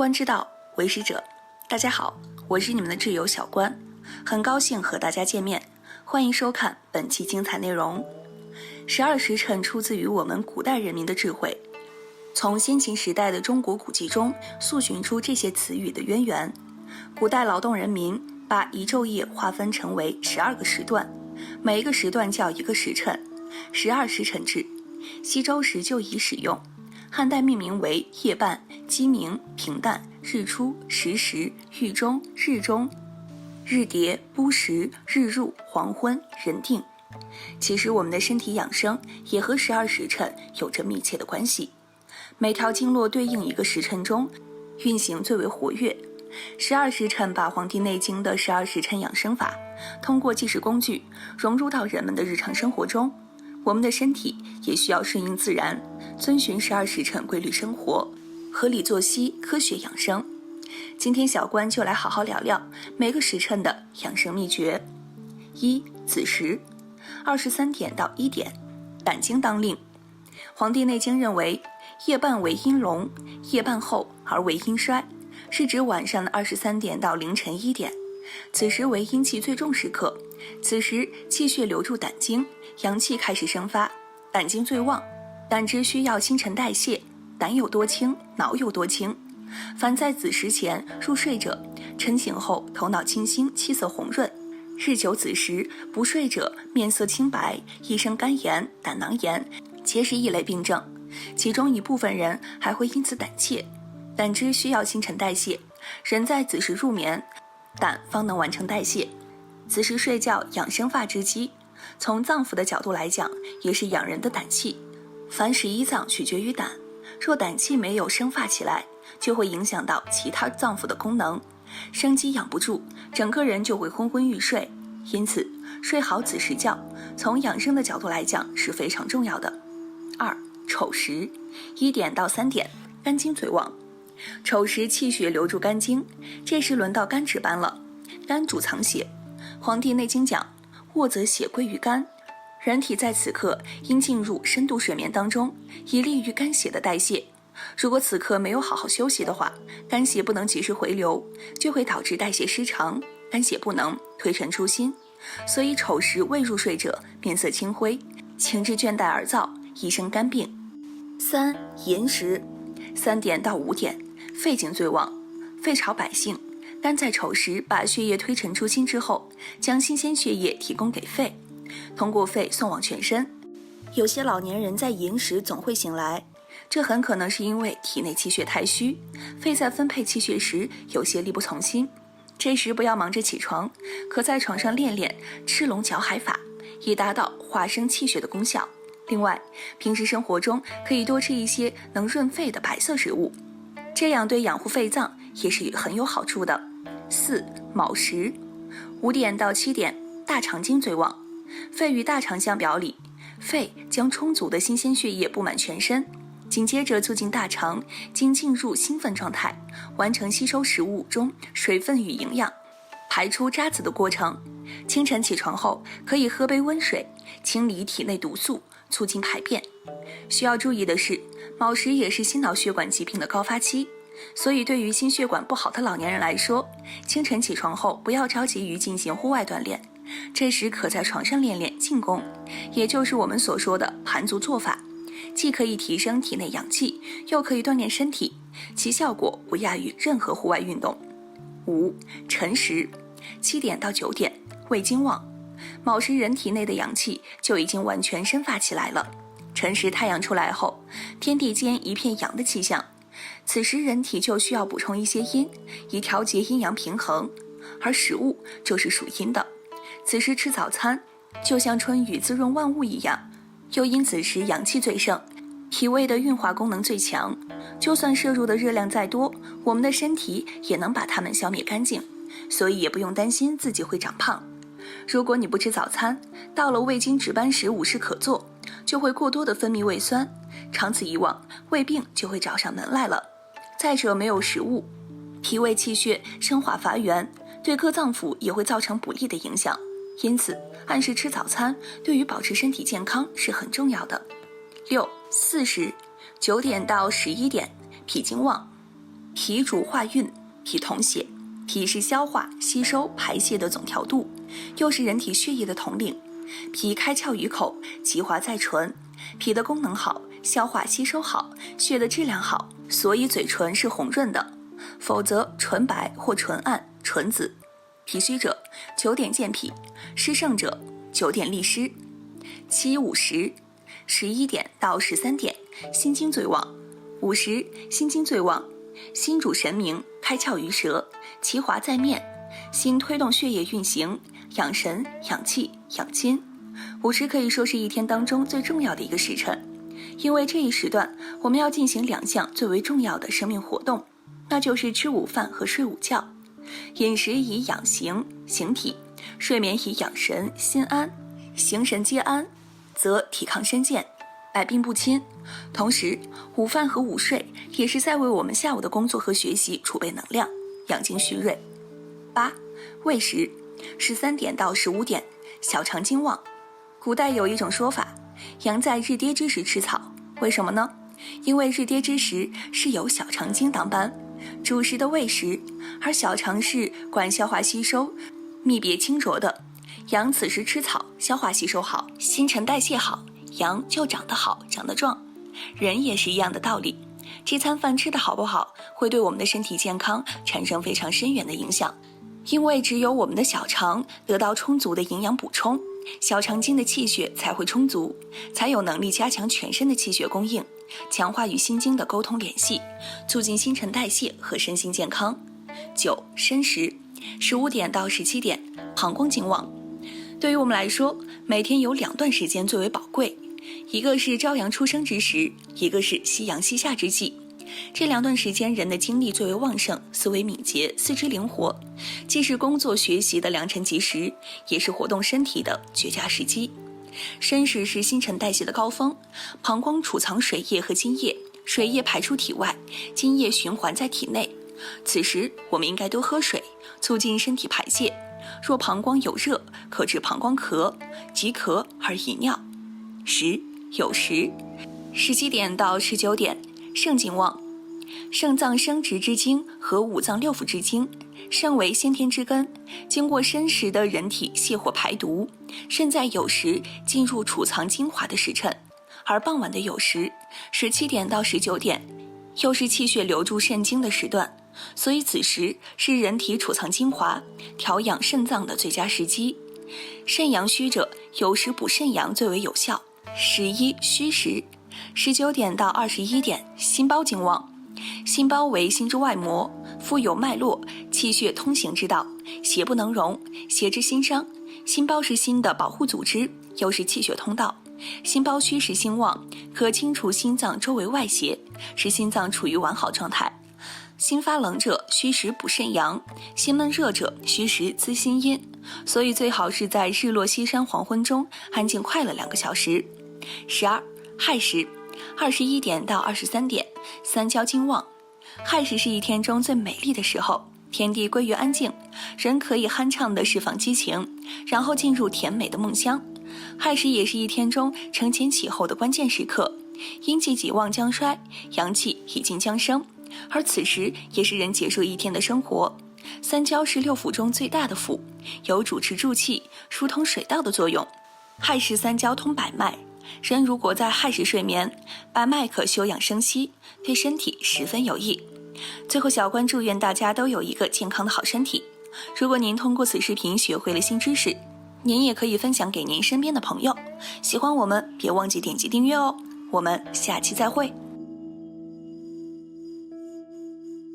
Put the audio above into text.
观之道，为师者。大家好，我是你们的挚友小关，很高兴和大家见面，欢迎收看本期精彩内容。12时辰出自于我们古代人民的智慧，从先秦时代的中国古籍中溯寻出这些词语的渊源。古代劳动人民把一昼夜划分成为12个时段，每一个时段叫一个时辰，12时辰制。西周时就已使用，汉代命名为夜半、鸡鸣、平淡、日出、时时、狱中、日中、日迭、晡时、日入、黄昏、人定。其实我们的身体养生也和12时辰有着密切的关系，每条经络对应一个时辰中运行最为活跃。12时辰把《黄帝内经》的12时辰养生法通过计时工具融入到人们的日常生活中，我们的身体也需要顺应自然，遵循12时辰规律生活，合理作息，科学养生。今天小关就来好好聊聊每个时辰的养生秘诀。1. 子时，23点到1点，胆经当令。《黄帝内经》认为，夜半为阴隆，夜半后而为阴衰，是指晚上的23点到凌晨1点，此时为阴气最重时刻，此时气血流入胆经，阳气开始生发，胆经最旺，胆汁需要新陈代谢，胆有多清，脑有多清。凡在子时前入睡者，晨醒后头脑清新，气色红润；日久子时不睡者，面色青白，易生肝炎、胆囊炎，皆是一类病症。其中一部分人还会因此胆怯，胆汁需要新陈代谢，人在子时入眠，胆方能完成代谢。子时睡觉养生发之机，从脏腑的角度来讲，也是养人的胆气。凡11脏取决于胆，若胆气没有生发起来，就会影响到其他脏腑的功能，生机养不住，整个人就会昏昏欲睡。因此睡好子时觉从养生的角度来讲是非常重要的。2. 丑时，1点到3点，肝经最旺。丑时气血流入肝经，这时轮到肝值班了。肝主藏血，《黄帝内经》讲，卧则血归于肝，人体在此刻应进入深度睡眠当中，以利于肝血的代谢。如果此刻没有好好休息的话，肝血不能及时回流，就会导致代谢失常，肝血不能推陈出新。所以丑时未入睡者面色青灰，情志倦怠而躁，易生肝病。3. 寅时，3点到5点，肺经最旺。肺朝百姓，肝在丑时把血液推陈出新之后，将新鲜血液提供给肺，通过肺送往全身。有些老年人在寅时总会醒来，这很可能是因为体内气血太虚，肺在分配气血时有些力不从心。这时不要忙着起床，可在床上练练吃龙搅海法，以达到化生气血的功效。另外，平时生活中可以多吃一些能润肺的白色食物，这样对养护肺脏也是很有好处的。4. 卯时，5点到7点，大肠经最旺。肺与大肠相表里，肺将充足的新鲜血液布满全身，紧接着促进大肠经进入兴奋状态，完成吸收食物中水分与营养，排出渣子的过程。清晨起床后可以喝杯温水，清理体内毒素，促进排便。需要注意的是，卯时也是心脑血管疾病的高发期，所以对于心血管不好的老年人来说，清晨起床后不要着急于进行户外锻炼，这时可在床上练练静功，也就是我们所说的盘足坐法，既可以提升体内阳气，又可以锻炼身体，其效果不亚于任何户外运动。5. 辰时，7点到9点，胃经旺。卯时人体内的阳气就已经完全生发起来了，辰时太阳出来后，天地间一片阳的气象，此时人体就需要补充一些阴，以调节阴阳平衡，而食物就是属阴的。此时吃早餐就像春雨滋润万物一样，又因此时阳气最盛，脾胃的运化功能最强，就算摄入的热量再多，我们的身体也能把它们消灭干净，所以也不用担心自己会长胖。如果你不吃早餐，到了胃经值班时无事可做，就会过多的分泌胃酸，长此以往，胃病就会找上门来了。再者，没有食物，脾胃气血生化乏源，对各脏腑也会造成不利的影响。因此，按时吃早餐对于保持身体健康是很重要的。6. 巳时，9点到11点，脾经旺。脾主化运，脾统血，脾是消化、吸收、排泄的总调度，又是人体血液的统领。脾开窍于口，其华在唇。脾的功能好，消化吸收好，血的质量好，所以嘴唇是红润的，否则唇白或唇暗、唇紫。脾虚者9点健脾，湿盛者9点利湿。7、午时，11点到13点，心经最旺。午时心经最旺，心主神明，开窍于舌，其华在面。心推动血液运行，养神、养气、养筋。午时可以说是一天当中最重要的一个时辰，因为这一时段我们要进行2项最为重要的生命活动，那就是吃午饭和睡午觉。饮食以养形形体，睡眠以养神心安，形神皆安，则体抗身健，百病不侵。同时，午饭和午睡也是在为我们下午的工作和学习储备能量，养精蓄锐。8、未时，13点到15点，小肠经旺。古代有一种说法，羊在日跌之时吃草，为什么呢？因为日跌之时是由小肠经当班，主食的未时，而小肠是管消化吸收、泌别清浊的。羊此时吃草，消化吸收好，新陈代谢好，羊就长得好，长得壮。人也是一样的道理，这餐饭吃得好不好，会对我们的身体健康产生非常深远的影响。因为只有我们的小肠得到充足的营养补充，小肠经的气血才会充足，才有能力加强全身的气血供应，强化与心经的沟通联系，促进新陈代谢和身心健康。9、申时，15点到17点，膀胱经旺。对于我们来说，每天有2段时间最为宝贵，一个是朝阳初升之时，一个是夕阳西下之际。这2段时间人的精力最为旺盛，思维敏捷，四肢灵活，既是工作学习的良辰吉时，也是活动身体的绝佳时机。申时是新陈代谢的高峰，膀胱储藏水液和津液，水液排出体外，津液循环在体内。此时我们应该多喝水，促进身体排泄。若膀胱有热，可治膀胱咳，即咳而遗尿。10、酉时，17点到19点，肾经旺。肾脏生殖之精和五脏六腑之精，肾为先天之根，经过申时的人体泻火排毒，肾在酉时进入储藏精华的时辰，而傍晚的酉时17点到19点又是气血流注肾经的时段，所以此时是人体储藏精华、调养肾脏的最佳时机。肾阳虚者，酉时补肾阳最为有效。11、戌时，19点到21点，心包经旺。心包为心之外膜，附有脉络，气血通行之道，邪不能容，邪之心伤。心包是心的保护组织，又是气血通道。心包虚时心旺，可清除心脏周围外邪，使心脏处于完好状态。心发冷者，虚时补肾阳；心闷热者，虚时滋心阴。所以最好是在日落西山黄昏中安静快乐2个小时。12、亥时，21点到23点，三焦经旺。亥时是一天中最美丽的时候，天地归于安静，人可以酣畅地释放激情，然后进入甜美的梦乡。亥时也是一天中承前启后的关键时刻，阴气既旺将衰，阳气已经将生，而此时也是人结束一天的生活。三焦是6腑中最大的腑，有主持助气、疏通水道的作用。亥时三焦通百脉，人如果在亥时睡眠，百脉可休养生息，对身体十分有益。最后，小关祝愿大家都有一个健康的好身体。如果您通过此视频学会了新知识，您也可以分享给您身边的朋友。喜欢我们，别忘记点击订阅哦。我们下期再会。